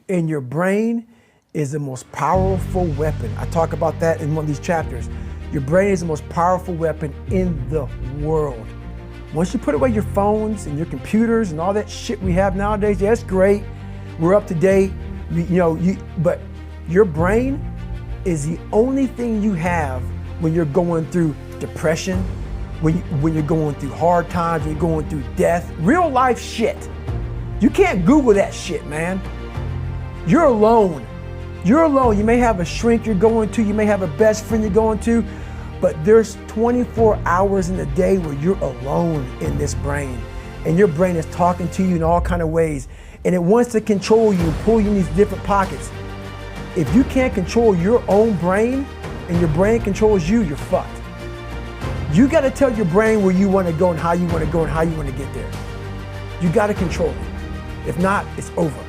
And your brain is the most powerful weapon. I talk about that in one of these chapters. Your brain is the most powerful weapon in the world. Once you put away your phones and your computers and all that shit we have nowadays, yeah, it's great. We're up to date, but your brain is the only thing you have when you're going through depression, when you're going through hard times, when you're going through death, real life shit. You can't Google that shit, man. You're alone. You're alone. You may have a shrink you're going to, you may have a best friend you're going to, but there's 24 hours in a day where you're alone in this brain. And your brain is talking to you in all kinds of ways. And it wants to control you and pull you in these different pockets. If you can't control your own brain and your brain controls you, you're fucked. You gotta tell your brain where you wanna go and how you wanna go and how you wanna get there. You gotta control it. If not, it's over.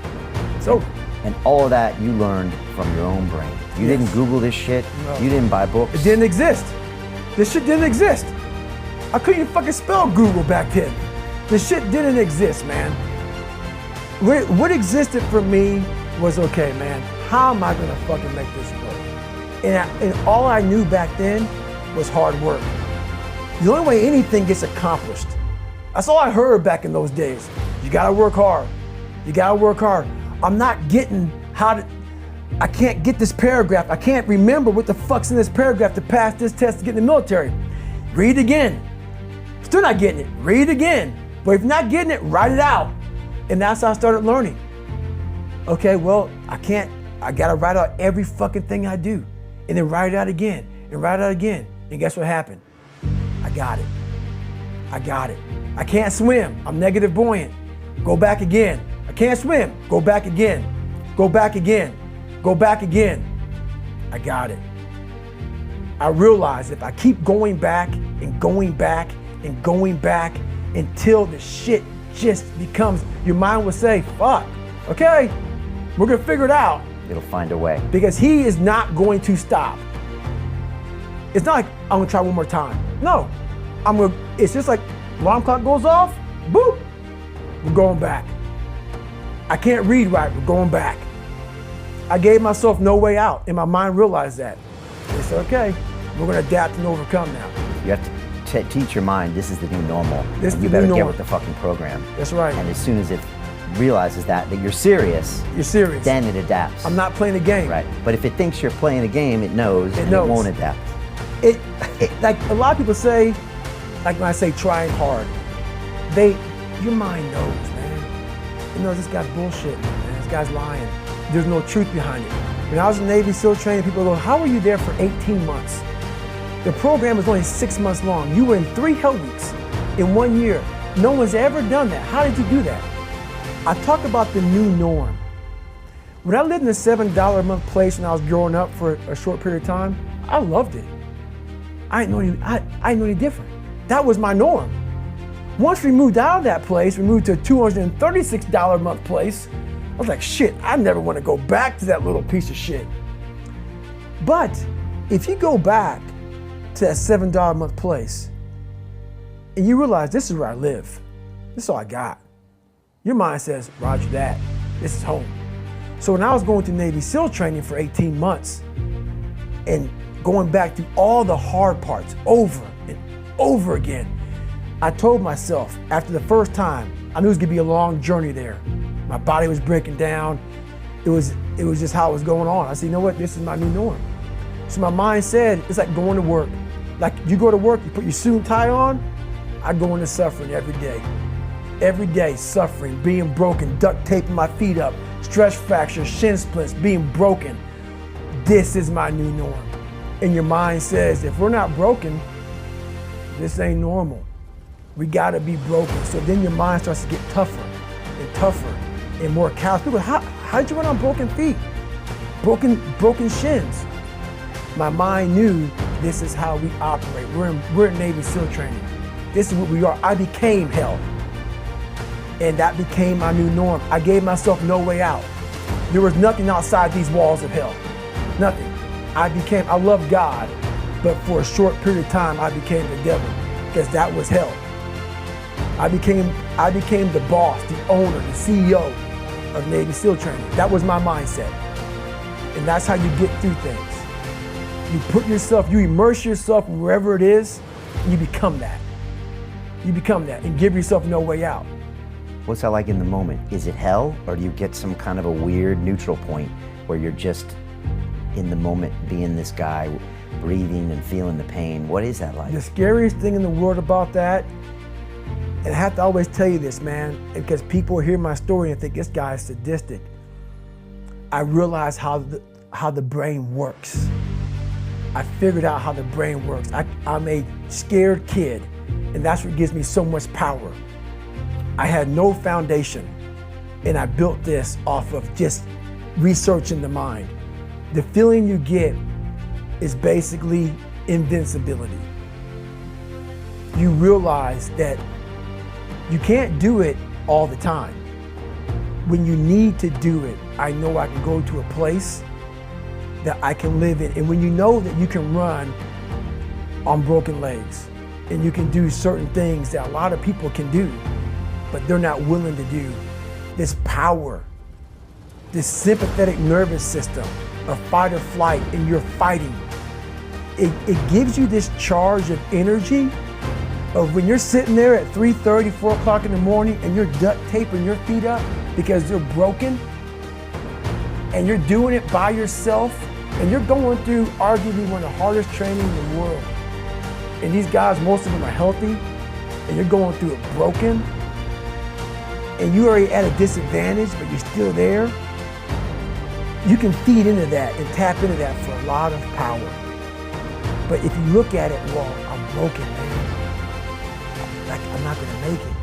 It's over. And all of that you learned from your own brain. You didn't Google this shit. No. You didn't buy books. It didn't exist. This shit didn't exist. I couldn't even fucking spell Google back then. This shit didn't exist, man. What existed for me was, okay, man, how am I gonna fucking make this work? And all I knew back then was hard work. The only way anything gets accomplished. That's all I heard back in those days. You gotta work hard. You gotta work hard. I'm not getting I can't get this paragraph. I can't remember what the fuck's in this paragraph to pass this test to get in the military. Read again. Still not getting it. Read again. But if you're not getting it, write it out. And that's how I started learning. Okay, well, I gotta write out every fucking thing I do. And then write it out again, and write it out again. And guess what happened? I got it. I got it. I can't swim, I'm negative buoyant. Go back again. I can't swim, go back again. Go back again, go back again. I got it. I realized if I keep going back and going back and going back until the shit just becomes, your mind will say, fuck, okay, we're gonna figure it out. It'll find a way. Because he is not going to stop. It's not like I'm gonna try one more time. No, it's just like alarm clock goes off, boop, we're going back. I can't read right, we're going back. I gave myself no way out, and my mind realized that. They said, okay, we're gonna adapt and overcome now. You have to teach your mind this is the new normal. This is you the better new get normal. with the fucking program. That's right. And as soon as it realizes that you're serious, then it adapts. I'm not playing a game. Right. But if it thinks you're playing a game, it knows. It won't adapt. It like a lot of people say, like when I say trying hard, your mind knows, man. You know, this guy's bullshit, man. This guy's lying. There's no truth behind it. When I was in Navy SEAL training, people go, how were you there for 18 months? The program was only 6 months long. You were in 3 hell weeks in 1 year. No one's ever done that. How did you do that? I talk about the new norm. When I lived in a $7 a month place when I was growing up for a short period of time, I loved it. I didn't know any different. That was my norm. Once we moved out of that place, we moved to a $236 a month place. I was like, shit, I never want to go back to that little piece of shit. But if you go back to that $7 a month place and you realize this is where I live, this is all I got. Your mind says, roger that, this is home. So when I was going through Navy SEAL training for 18 months and going back through all the hard parts over and over again, I told myself after the first time, I knew it was gonna be a long journey there. My body was breaking down. It was just how it was going on. I said, you know what, this is my new norm. So my mind said, it's like going to work. Like you go to work, you put your suit and tie on, I go into suffering every day. Every day, suffering, being broken, duct taping my feet up, stress fractures, shin splints, being broken. This is my new norm. And your mind says, if we're not broken, this ain't normal. We gotta be broken. So then your mind starts to get tougher and tougher and more callous. People, how'd you run on broken feet? Broken shins. My mind knew this is how we operate. We're in Navy SEAL training. This is what we are. I became hell. And that became my new norm. I gave myself no way out. There was nothing outside these walls of hell. Nothing. I love God, but for a short period of time, I became the devil because that was hell. I became the boss, the owner, the CEO, of Navy SEAL training. That was my mindset. And that's how you get through things. You put yourself, you immerse yourself in wherever it is, and you become that. You become that and give yourself no way out. What's that like in the moment? Is it hell, or do you get some kind of a weird neutral point where you're just in the moment being this guy, breathing and feeling the pain? What is that like? The scariest thing in the world about that, and I have to always tell you this, man, because people hear my story and think this guy is sadistic. I realized how the brain works. I figured out how the brain works. I'm a scared kid, and that's what gives me so much power. I had no foundation, and I built this off of just researching the mind. The feeling you get is basically invincibility. You realize that you can't do it all the time. When you need to do it, I know I can go to a place that I can live in. And when you know that you can run on broken legs and you can do certain things that a lot of people can do, but they're not willing to do, this power, this sympathetic nervous system of fight or flight, and you're fighting, it gives you this charge of energy of when you're sitting there at 3:30, 4 o'clock in the morning and you're duct taping your feet up because they're broken, and you're doing it by yourself, and you're going through arguably one of the hardest training in the world. And these guys, most of them are healthy, and you're going through it broken, and you're already at a disadvantage, but you're still there. You can feed into that and tap into that for a lot of power. But if you look at it, well, I'm broken, man. Like, I'm not gonna make it.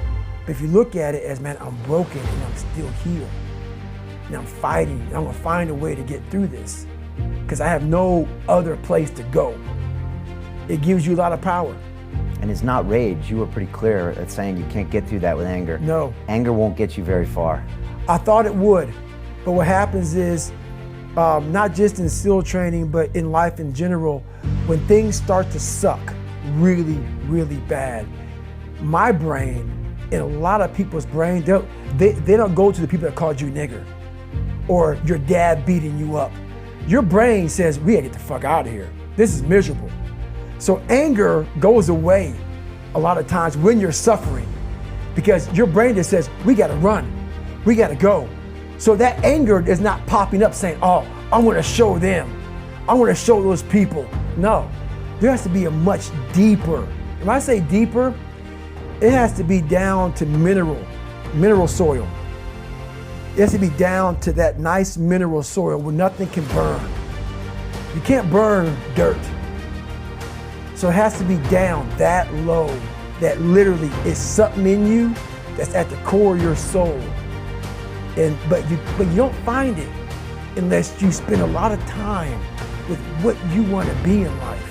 But if you look at it as, man, I'm broken and I'm still here. And I'm fighting, and I'm gonna find a way to get through this because I have no other place to go. It gives you a lot of power. And it's not rage. You were pretty clear at saying you can't get through that with anger. No. Anger won't get you very far. I thought it would, but what happens is, not just in SEAL training, but in life in general, when things start to suck really, really bad, my brain and a lot of people's brain, they don't go to the people that called you nigger or your dad beating you up. Your brain says, we gotta get the fuck out of here. This is miserable. So anger goes away a lot of times when you're suffering because your brain just says, we gotta run, we gotta go. So that anger is not popping up saying, oh, I'm gonna show them, I'm gonna show those people. No, there has to be a much deeper, when I say deeper, it has to be down to mineral soil. It has to be down to that nice mineral soil where nothing can burn. You can't burn dirt. So it has to be down that low, that literally is something in you that's at the core of your soul. But you don't find it unless you spend a lot of time with what you want to be in life.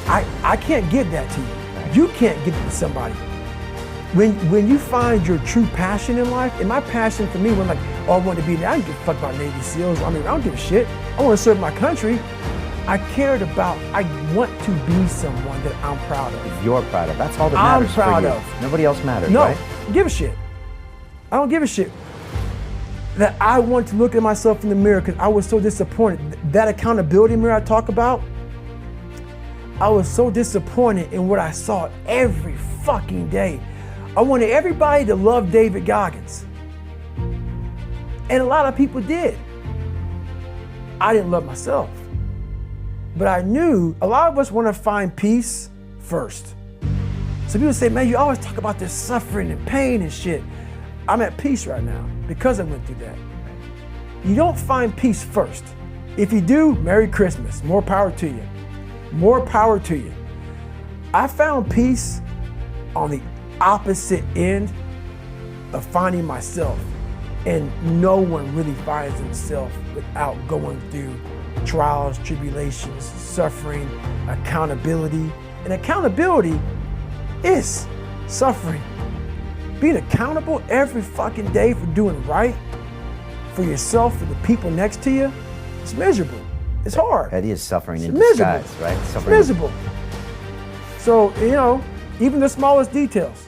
I can't give that to you. You can't give it to somebody. When you find your true passion in life, and my passion for me was like, oh, I want to be, I don't give a fuck about Navy SEALs. I mean, I don't give a shit. I want to serve my country. I cared about, I want to be someone that I'm proud of. You're proud of. That's all that matters for you. I'm proud of. Nobody else matters, no, right? No, give a shit. I don't give a shit. That I want to look at myself in the mirror because I was so disappointed. That accountability mirror I talk about, I was so disappointed in what I saw every fucking day. I wanted everybody to love David Goggins. And a lot of people did. I didn't love myself. But I knew a lot of us want to find peace first. So people say, man, you always talk about this suffering and pain and shit. I'm at peace right now because I went through that. You don't find peace first. If you do, Merry Christmas. More power to you. More power to you. I found peace on the opposite end of finding myself. And no one really finds themselves without going through trials, tribulations, suffering, accountability. And accountability is suffering. Being accountable every fucking day for doing right for yourself, for the people next to you, it's miserable. It's hard. That is suffering in miserable. disguise, right? It's miserable. So, even the smallest details.